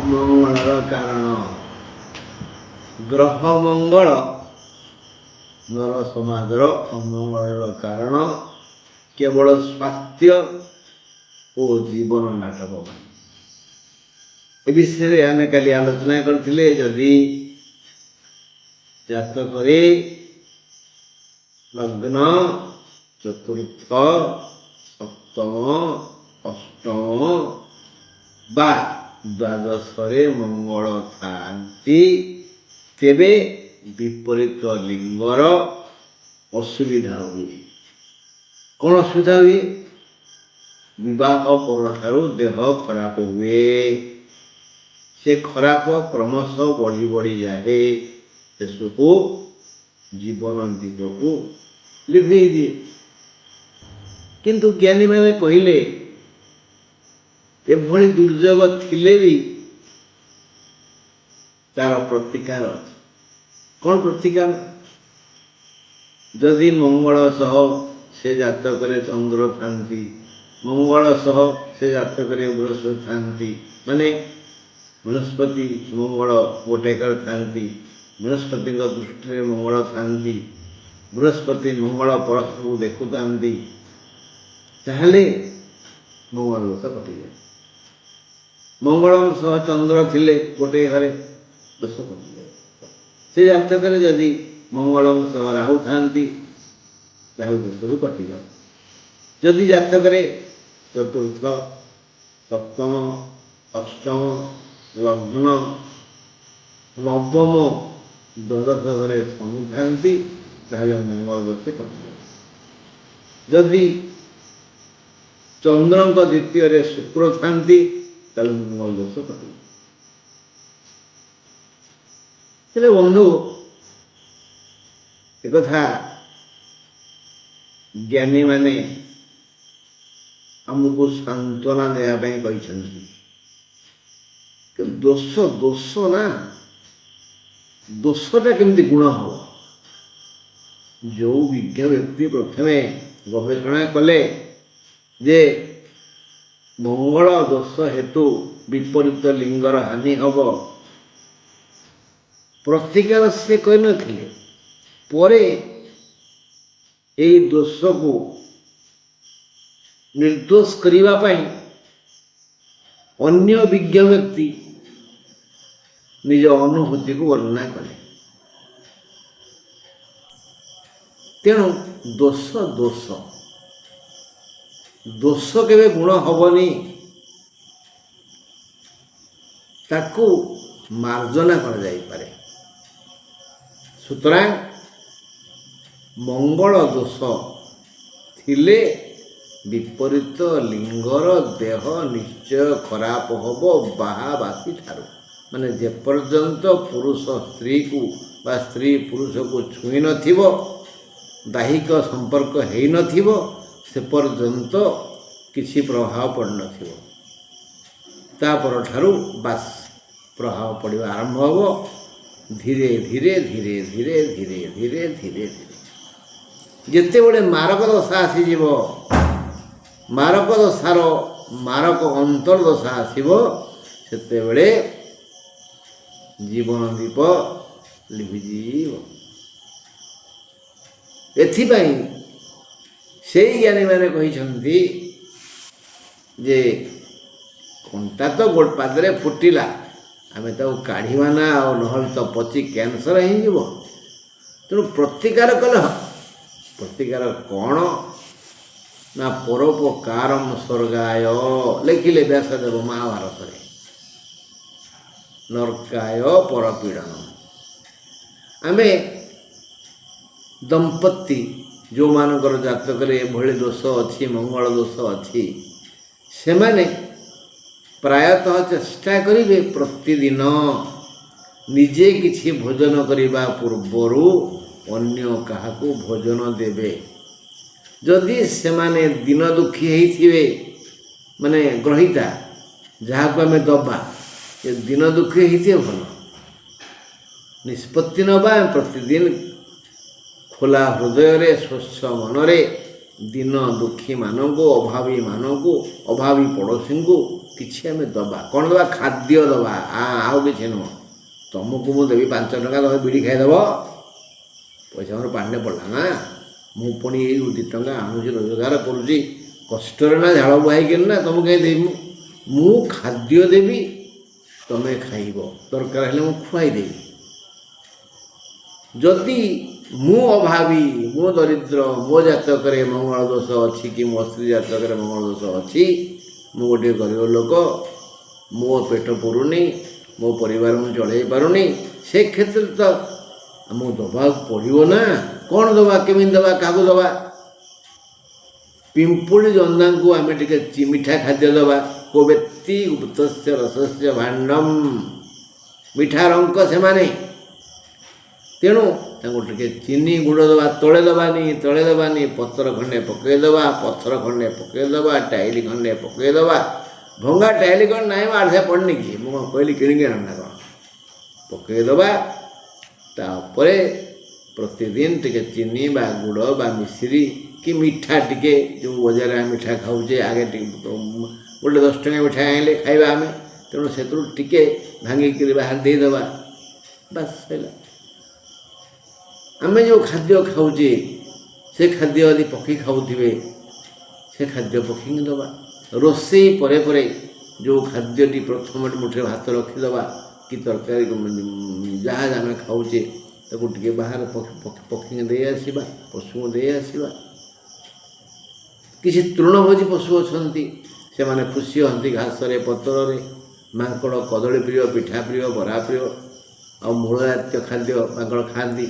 ଅମଙ୍ଗଳର କାରଣ। ଗ୍ରହ ମଙ୍ଗଳ ନର ସମାଜର ଅମଙ୍ଗଳର କାରଣ କେବଳ ସ୍ୱାସ୍ଥ୍ୟ ଓ ଜୀବନ ନାଟକ। ଏ ବିଷୟରେ ଆମେ କାଲି ଆଲୋଚନା କରିଥିଲେ। ଯଦି ଜାତକରେ ଲଗ୍ନ ଚତୁର୍ଥ ସପ୍ତମ ଅଷ୍ଟମ ବା ଦ୍ୱାଦଶରେ ମଙ୍ଗଳ ଥାନ୍ତି ତେବେ ବିପରୀତ ଲିଙ୍ଗର ଅସୁବିଧା ହୁଏ। କ'ଣ ଅସୁବିଧା ହୁଏ? ବିବାହ ପରଠାରୁ ଦେହ ଖରାପ ହୁଏ। ସେ ଖରାପ କ୍ରମଶଃ ବଢ଼ି ବଢ଼ି ଯାଏ। ଶେଷକୁ ଜୀବନ ଦିଗକୁ ଲିଭେଇ ଦିଏ। କିନ୍ତୁ ଜ୍ଞାନୀମାନେ କହିଲେ ଏଭଳି ଦୁର୍ଯୋଗ ଥିଲେ ବି ତାର ପ୍ରତିକାର ଅଛି। କ'ଣ ପ୍ରତିକାର? ଯଦି ମଙ୍ଗଳ ସହ ସେ ଜାତକରେ ଚନ୍ଦ୍ର ଥାନ୍ତି, ମଙ୍ଗଳ ସହ ସେ ଜାତକରେ ବୃହସ୍ପତି ଥାନ୍ତି, ମାନେ ବୃହସ୍ପତି ମଙ୍ଗଳ ଗୋଟେ ଥାନ୍ତି, ବୃହସ୍ପତିଙ୍କ ଦୃଷ୍ଟିରେ ମଙ୍ଗଳ ଥାନ୍ତି, ବୃହସ୍ପତି ମଙ୍ଗଳ ପରସ୍ପରକୁ ଦେଖୁଥାନ୍ତି, ତାହେଲେ ମଙ୍ଗଳ ଦୋଷ କଟିଯାଏ। ମଙ୍ଗଳ ସହ ଚନ୍ଦ୍ର ଥିଲେ ଗୋଟିଏ ଘରେ ଦୋଷ କଟିଯାଏ। ସେ ଜାତକରେ ଯଦି ମଙ୍ଗଳ ସହ ରାହୁ ଥାନ୍ତି, ରାହୁ ଦୋଷ ବି କଟିଯାଏ। ଯଦି ଜାତକରେ ଚତୁର୍ଥ ସପ୍ତମ ଅଷ୍ଟମ ଲଗ୍ନ ନବମ ଦ୍ୱାଦଶ ଘରେ ଶନି ଥାନ୍ତି, ତାହେଲେ ମଙ୍ଗଳ ଦୋଷ କଟିଯାଏ। ଯଦି ଚନ୍ଦ୍ରଙ୍କ ଦ୍ୱିତୀୟରେ ଶୁକ୍ର ଥାନ୍ତି, ତାହେଲେ ମଙ୍ଗଳ ଦୋଷ କଟିଯାଏ। ହେଲେ ବନ୍ଧୁ, ଏକଥା ଜ୍ଞାନୀମାନେ ଆମକୁ ସାନ୍ତ୍ୱନା ଦେବା ପାଇଁ କହିଛନ୍ତି। ଦୋଷ ନା, ଦୋଷଟା କେମିତି ଗୁଣ ହବ? ଯୋଉ ବିଜ୍ଞ ବ୍ୟକ୍ତି ପ୍ରଥମେ ଗବେଷଣା କଲେ ଯେ ମଙ୍ଗଳ ଦୋଷ ହେତୁ ବିପରୀତ ଲିଙ୍ଗର ହାନି ହବ, ପ୍ରତିକାର ସେ କରିନଥିଲେ। ପରେ ଏହି ଦୋଷକୁ ନିର୍ଦ୍ଦୋଷ କରିବା ପାଇଁ ଅନ୍ୟ ବିଜ୍ଞ ବ୍ୟକ୍ତି ନିଜ ଅନୁଭୂତିକୁ ବର୍ଣ୍ଣନା କଲେ। ତେଣୁ ଦୋଷ କେବେ ଗୁଣ ହବନି, ତାକୁ ମାର୍ଜନା କରାଯାଇପାରେ। ସୁତରାଂ ମଙ୍ଗଳ ଦୋଷ ଥିଲେ ବିପରୀତ ଲିଙ୍ଗର ଦେହ ନିଶ୍ଚୟ ଖରାପ ହବ ବାହାବାସୀ ଠାରୁ। ମାନେ ଯେପର୍ଯ୍ୟନ୍ତ ପୁରୁଷ ସ୍ତ୍ରୀକୁ ବା ସ୍ତ୍ରୀ ପୁରୁଷକୁ ଛୁଇଁ ନଥିବ, ଦାହିକ ସମ୍ପର୍କ ହେଇନଥିବ, ସେ ପର୍ଯ୍ୟନ୍ତ କିଛି ପ୍ରଭାବ ପଡ଼ିନଥିବ। ତାପରଠାରୁ ବାସ୍ ପ୍ରଭାବ ପଡ଼ିବା ଆରମ୍ଭ ହେବ। ଧୀରେ ଧୀରେ ଧୀରେ ଧୀରେ ଧୀରେ ଧୀରେ ଧୀରେ ଧୀରେ ଯେତେବେଳେ ମାରକ ଦଶା ଆସିଯିବ, ମାରକ ଦଶାର ମାରକ ଅନ୍ତର୍ଦଶା ଆସିବ, ସେତେବେଳେ ଜୀବନ ଦୀପ ଲିଭିଯିବ। ଏଥିପାଇଁ ସେଇ ଜ୍ଞାନୀମାନେ କହିଛନ୍ତି ଯେ କଣ୍ଟା ତ ଗୋଟ ପାଦରେ ଫୁଟିଲା, ଆମେ ତାକୁ କାଢ଼ିବା ନା, ଆଉ ନହେଲେ ତ ପଚି କ୍ୟାନ୍ସର ହେଇଯିବ। ତେଣୁ ପ୍ରତିକାର କଲେ ହଁ। ପ୍ରତିକାର କ'ଣ ନା ପରୋପକାରମ୍ ସ୍ୱର୍ଗାୟ ଲେଖିଲେ ବ୍ୟାସଦେବ ମହାଭାରତରେ। ନର୍କାୟ ପରପୀଡ଼ନମ୍। ଆମେ ଦମ୍ପତି ଯେଉଁମାନଙ୍କର ଜାତକରେ ଏଭଳି ଦୋଷ ଅଛି, ମଙ୍ଗଳ ଦୋଷ ଅଛି, ସେମାନେ ପ୍ରାୟତଃ ଚେଷ୍ଟା କରିବେ ପ୍ରତିଦିନ ନିଜେ କିଛି ଭୋଜନ କରିବା ପୂର୍ବରୁ ଅନ୍ୟ କାହାକୁ ଭୋଜନ ଦେବେ। ଯଦି ସେମାନେ ଦିନ ଦୁଃଖୀ ହେଇଥିବେ, ମାନେ ଗ୍ରହିତା ଯାହାକୁ ଆମେ ଦେବା, ଏ ଦିନ ଦୁଃଖୀ ହେଇଥିବେ, ଭଲ ନିଷ୍ପତ୍ତି ନେବା। ପ୍ରତିଦିନ ଖୋଲା ହୃଦୟରେ ସ୍ୱଚ୍ଛ ମନରେ दीन दुखी मानक अभावी पड़ोशी को किसी आम दबा कौन दबा खाद्य दबा आउ कि नुह तुमको मुझे देवी 5 टका तुम बीड़ी खाईदेव पैसा मोर पाने पड़ा ना मु पुणी 2 टका आणुची रोजगार करुँची कष्ट ना झाड़ बुहाई ना तुमको कहीं देवी मु खाद्य देवी तुम्हें खाइब दरकार हेल्ले मु खुआईदेवी जदि मु अभावी मो दरिद्र मो जातक मंगल दोष अच्छी कि मो स्त्री जातक मंगल दोष अच्छी मु गोटे गरीब लोक मो पेट पुरुनी मो परिवार मु चलई पारुनी से क्षेत्र तो आमको दबा पड़ो ना कौन दबा केमी दबा क्या दबा पिंपुड़ी जंदा को आम टे मीठा खाद्य दबा को व्यक्ति गुप्त रसस्य भाण्डम मीठा रंक से माने तेणु टे चीनी गुड़ दबा तले दबानी पत्थर खंडे पकईदबा पत्थर खंडे पकईदबा टाइल खंडे पकईदबा भंगा टाइल कौन ना आधे पड़नी कि मुझे कहली किणिकी आना कौन पकईदबा तापरे प्रतिदिन टे चीनी बा गुड़ बा मिश्री कि मीठा टिके जो बजार मीठा खाऊे आगे गोटे 10 टका मीठा आइले खाइबा आम तेणु से टिके भांगिक बाहर देदेबा बस है आम जो खाद्य खाऊे से खाद्य यदि पक्षी खाऊे से खाद्य पक्षी दबा रोसई परे परे जो खाद्यटी प्रथम मुठे भात रखीदबा कि तरकारी जहाँ आम खाऊे ताको टिके बाहर पक्षी दे आसवा पशु दे आसवा किसी तृणभोजी पशु अच्छा से माने खुशी हंती घास पतर माकड़ कदली प्रिय पिठा प्रिय बरा प्रिय आ मूल जातीय खाद्य माकड़ खाती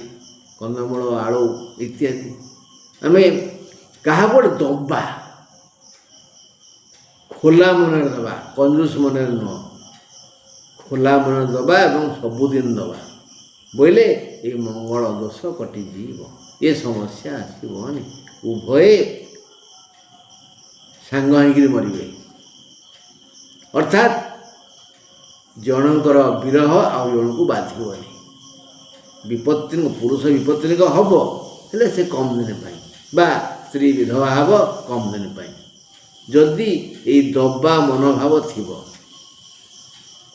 कंदमूल आलू इत्यादि आम क्या गोटे दबा खोला मन दबा कंजूस मन नुह खोला मन दबा और सबुदिन दबा बोले ये मंगल दोष कटिज ये समस्या आसबनी उभय सांग होकर मरवे अर्थात जनकर विरह आउ जन को बाधबनी विपत्ति पुरुष विपत्ति हम हेले से कम दिन पाई बा स्त्री विधवा हम कम दिन पाई जदि ये दबा मनोभाव थी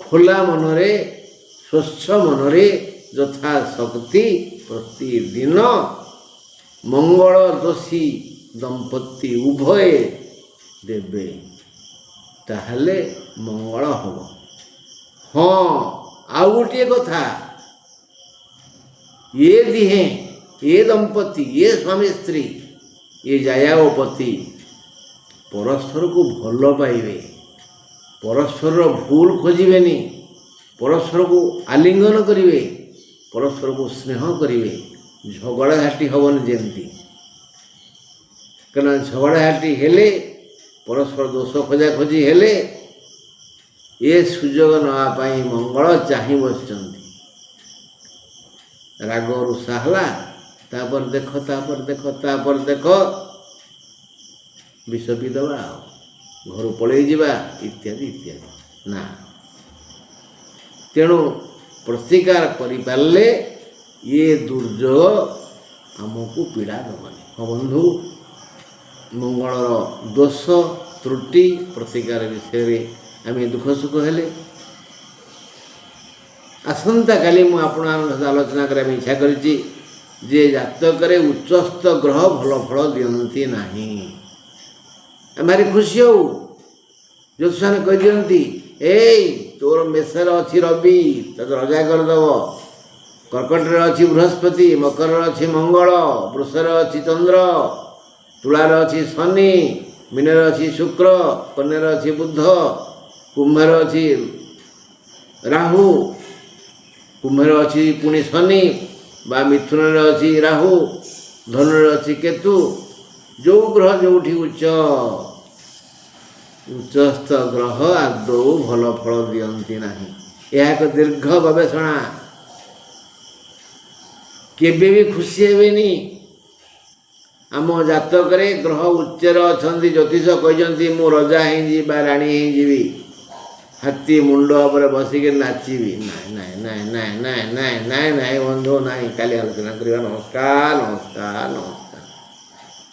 खोला मनरे स्वच्छ मनरे यथा शक्ति प्रतिदिन मंगल दोषी दंपति उभय देवे ताहले मंगल हम हाँ आउ गोटे कथा ये दिहे ये दंपति ये स्वामी स्त्री ये जाया पति परस्पर को भल पाइबे परस्पर भूल खोजबेनी परस्पर को आलिंगन करिवे परस्पर को स्नेह करिवे झगड़ा झाटी हबन जेमती कना झगड़ा झाटी हेले परस्पर दोष खोजा खोजी हेले ये सुजोग नापाई मंगल चाह बस राग रुषा है तापर देख विष पीदबा घर पलि जा इत्यादि इत्यादि ना तेणु प्रतिकार करिपारले ये दुर्जोग आमको पीड़ा दबनी हाँ बंधु मंगलर दोष त्रुटि प्रतिकार विषय आम दुख सुख हेले आसंता काली मु आपण आलोचना करने इच्छा करी जे जातक उच्चस्थ ग्रह भल फल दियंती नहीं भारी खुशी हो ज्योतिषा कह दियंती ए तोर मेषर अच्छी रवि तो रजा करदेव कर्कट अच्छी बृहस्पति मकर अच्छी मंगल वृषर अच्छी चंद्र तुलार अच्छी शनि मीनर अच्छी शुक्र कन्यार अच्छी बुध कुंभर अच्छी राहु कुंभर अच्छी पुणी शनि बा मिथुन अच्छी राहु धनुर अच्छी केतु जो ग्रह जो उच्चस्थ ग्रह आदौ भल फल दियंती नहीं यह एक दीर्घ गवेषणा केबे भी खुशी हेबेनी आम जातक ग्रह उच्चर अच्छा ज्योतिष कहते मु रजा बा राणी होजी हाथी मुंड पर बसिक नाचबी नाई नाई नाई नाई नाई नाई नाई बंधु नाई काली आलोचना करवा नमस्कार नमस्कार नमस्कार।